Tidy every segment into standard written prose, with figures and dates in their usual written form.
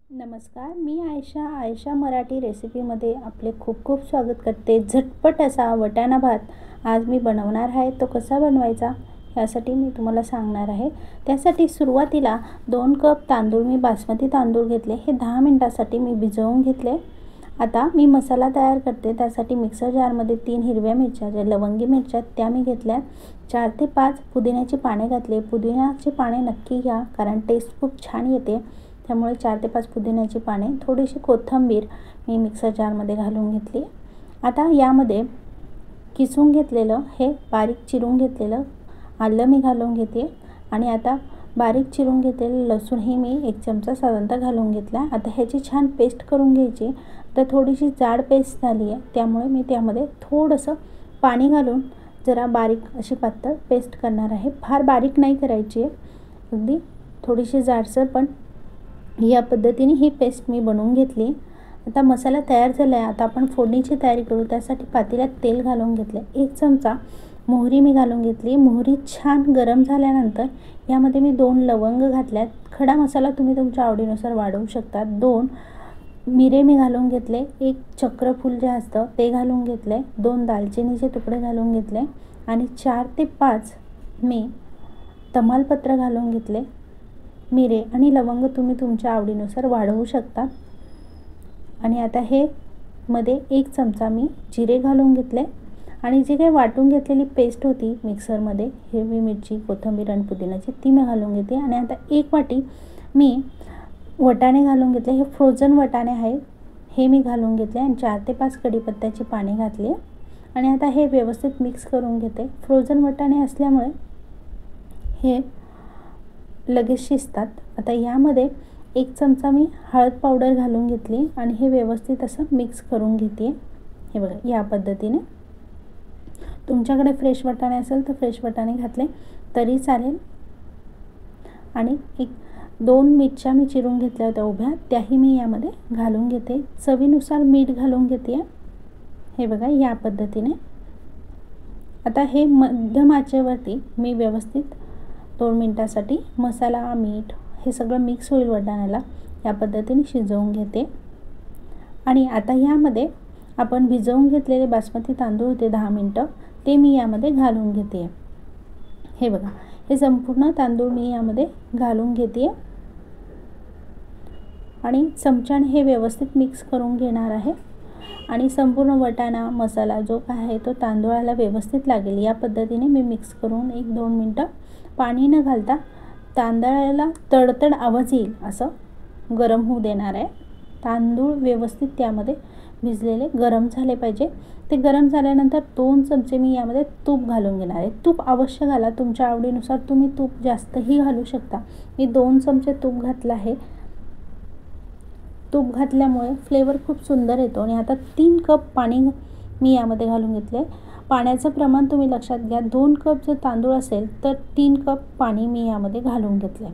नमस्कार, मी आयशा मराठी रेसिपीमध्ये आपले खूप खूप स्वागत करते। झटपट असा वाटाणा भात आज मी बनवणार आहे। तो कसा बनवायचा यासाठी मी तुम्हाला सांगणार आहे। त्यासाठी सुरुवातीला 2 कप तांदूळ मी बासमती तांदूळ घेतले। हे 10 मिनिटांसाठी मी भिजवून घेतले। आता मी मसाला तयार करते। त्यासाठी मिक्सर जारमध्ये 3 हिरव्या मिरच्या, ज्या लवंगी मिरच्या त्या मी घेतल्या। 4 ते 5 पुदिन्याची पाने घातले। पुदिन्याची पाने नक्की घ्या, कारण टेस्ट खूप छान येते। त्यामुळे 4 ते 5 पुदिन्याची पाने, थोडीशी कोथिंबीर मी मिक्सर जारमध्ये घालून घेतली। आता यामध्ये किसून घेतलेलं हे बारीक चिरून घेतलेलं आलं मी घालून घेते आणि आता बारीक चिरून घेतलेलं लसूण ही मी 1 चमचा साधारणतः घालून घेतला। आता ह्याची छान पेस्ट करून घ्यायची। तर थोडीशी जाड पेस्ट झाली आहे, त्यामुळे मी त्यामध्ये थोडंसं पाणी घालून जरा बारीक अशी पातळ पेस्ट करणार आहे। फार बारीक नाही करायची आहे, अगदी थोडीशी जाडसर, पण या पद्धतीने ही पेस्ट मी बनवून घेतली। आता मसाला तयार झाला आहे। आता आपण फोडणीची तयारी करू। त्यासाठी पातेल्यात तेल घालून घेतले। 1 चमचा मोहरी मी घालून घेतली। मोहरी छान गरम झाल्यानंतर यामध्ये मी 2 लवंग घातल्यात। खडा मसाला तुम्ही तुमच्या आवडीनुसार वाढवू शकता। 2 मिरे मी घालून घेतले। 1 चक्रफूल जे असतं ते घालून घेतले। 2 दालचिनीचे तुकडे घालून घेतले आणि 4 ते 5 मी तमालपत्र घालून घेतले। मिरे आणि लवंग तुम्ही तुमच्या आवडीनुसार वाढवू शकता। आणि आता हे मध्ये 1 चमचा मी जिरे घालून घेतले आणि जी काही वाटून घेतलेली पेस्ट होती मिक्सरमध्ये, हिरवी मिरची, कोथिंबीर आणि पुदिन्याची, ती मी घालून घेते। आणि आता 1 वाटी मी वाटाणे घालून घेतले। हे फ्रोझन वाटाणे आहेत, हे मी घालून घेतले आणि 4 ते 5 कढीपत्त्याची पाने घातली आणि आता हे व्यवस्थित मिक्स करून घेते। फ्रोझन वाटाणे असल्यामुळे हे लगेच शिजतात। आता यामध्ये 1 चमचा मी हळद पावडर घालून घेतली आणि हे व्यवस्थित असं मिक्स करून घेते। हे बघा, या पद्धतीने। तुमच्याकडे फ्रेश वाटाणे असेल तर फ्रेश वाटाणे घातले तरी चालेल। आणि 2 मिरच्या मी चिरून घेतल्या होत्या उभ्या, त्याही मी यामध्ये घालून घेते। चवीनुसार मीठ घालून घेते। हे बघा, या पद्धतीने। आता हे मध्यम आचेवरती मी व्यवस्थित 2 मिनिटांसाठी मसाला, मीठ हे सगळं मिक्स होईल वाटाण्याला, या पद्धतीने शिजवून घेते। आणि आता यामध्ये आपण भिजवून घेतलेले बासमती तांदूळ होते 10 मिनिटं, ते मी यामध्ये घालून घेते। हे बघा, हे संपूर्ण तांदूळ मी यामध्ये घालून घेते आणि चमच्याने हे व्यवस्थित मिक्स करून घेणार आहे। आणि संपूर्ण वाटाणा मसाला जो काय आहे तो तांदूळाला व्यवस्थित लागेल, या पद्धतीने मी मिक्स करून 1-2 मिनिटं पाणी न घालता तांदळाला तडतड आवाज येईल असं गरम होऊ देणार आहे। तांदूळ व्यवस्थित त्यामध्ये भिजलेले गरम झाले पाहिजे। ते गरम झाल्यानंतर 2 चमचे मी यामध्ये तूप घालून घेणार आहे। तूप अवश्य घाला, तुमच्या आवडीनुसार तुम्ही तूप जास्तही घालू शकता। मी 2 चमचे तूप घातलं आहे। तूप घातल्यामुळे फ्लेवर खूप सुंदर येतो। आणि आता 3 कप पाणी मी यामध्ये घालून घेतले। पाण्याचं प्रमाण तुम्ही लक्षात घ्या। 2 कप जर तांदूळ असेल तर 3 कप पाणी मी यामध्ये घालून घेतले।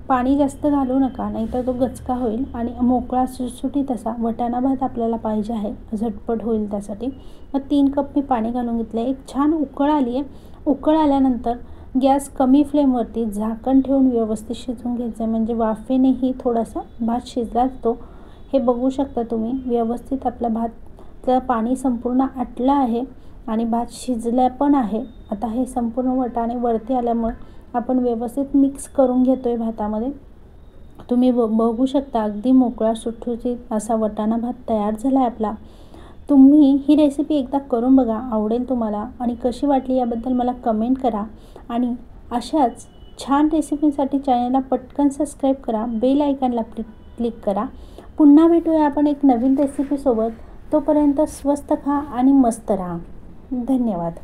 पाणी जास्त घालू नका, नाहीतर तो गचका होईल आणि मोकळा सुटसुटीत असा वाटाणा भात आपल्याला पाहिजे आहे, झटपट होईल त्यासाठी। मग 3 कप मी पाणी घालून घेतले। एक छान उकळ आली आहे। उकळ आल्यानंतर गॅस कमी फ्लेमवरती झाकण ठेवून व्यवस्थित शिजवून घ्यायचं, म्हणजे वाफेनेही थोडासा भात शिजला जातो। हे बघू शकता तुम्ही, व्यवस्थित आपला भातचं पाणी संपूर्ण आटलं आहे आणि भात शिजला पण आहे। आता हे संपूर्ण वाटाणे वरती आल्यामुळे आपण व्यवस्थित मिक्स करून घेतोय भातामध्ये। तुम्ही बघू शकता, अगदी मोकळा सुटसुटीत असा वाटाणा भात तयार झाला आहे आपला। तुम्ही ही रेसिपी एकदा करून बघा, आवडेल तुम्हाला। आणि कशी वाटली याबद्दल मला कमेंट करा। आणि अशाच छान रेसिपीसाठी चॅनलला पटकन सबस्क्राईब करा, बेल आयकॉनला क्लिक करा। पुन्हा भेटूया आपण एक नवीन रेसिपीसोबत। तोपर्यंत स्वस्त खा आणि मस्त राहा। धन्यवाद।